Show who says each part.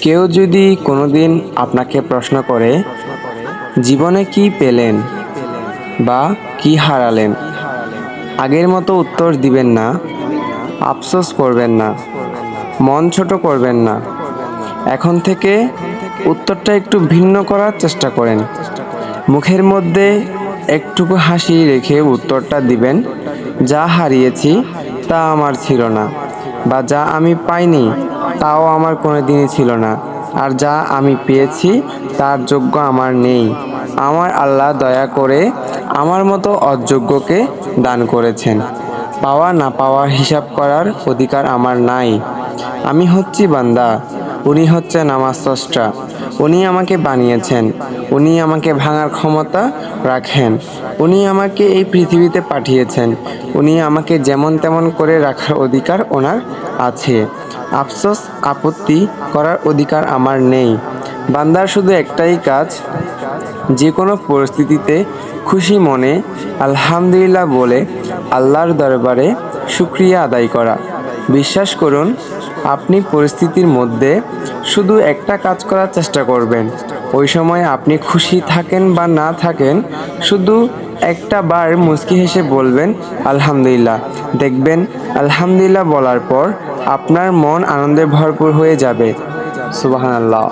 Speaker 1: কেউ যদি কোনোদিন আপনাকে প্রশ্ন করে জীবনে কি পেলেন বা কি হারালেন, আগের মতো উত্তর দিবেন না, আফসোস করবেন না, মন ছোট করবেন না। এখন থেকে উত্তরটা একটু ভিন্ন করার চেষ্টা করেন। মুখের মধ্যে একটুকু হাসি রেখে উত্তরটা দিবেন, যা হারিয়েছি তা আমার ছিল না, বা যা আমি পাইনি তাও আমার কোনোদিনই ছিল না, আর যা আমি পেয়েছি তার যোগ্য আমার নেই। আমার আল্লাহ দয়া করে আমার মতো অযোগ্যকে দান করেছেন। পাওয়া না পাওয়ার হিসাব করার অধিকার আমার নাই। আমি হচ্ছি বান্দা, উনি হচ্ছেন আমার স্রষ্টা। উনি আমাকে বানিয়েছেন, উনি আমাকে ভাঙার ক্ষমতা রাখেন, উনি আমাকে এই পৃথিবীতে পাঠিয়েছেন, উনি আমাকে যেমন তেমন করে রাখার অধিকার ওনার আছে। আফসোস আপত্তি করার অধিকার আমার নেই। বান্দার শুধু একটাই কাজ, যে কোনো পরিস্থিতিতে খুশি মনে আলহামদুলিল্লাহ বলে আল্লাহর দরবারে শুকরিয়া আদায় করা। বিশ্বাস করুন, আপনি পরিস্থিতির মধ্যে শুধু একটা কাজ করার চেষ্টা করবেন। ওই সময় আপনি খুশি থাকেন বা না থাকেন, শুধু একটা বার মুচকি হেসে বলবেন আলহামদুলিল্লাহ। দেখবেন আলহামদুলিল্লাহ বলার পর আপনার মন আনন্দে ভরপুর হয়ে যাবে। সুবহানাল্লাহ।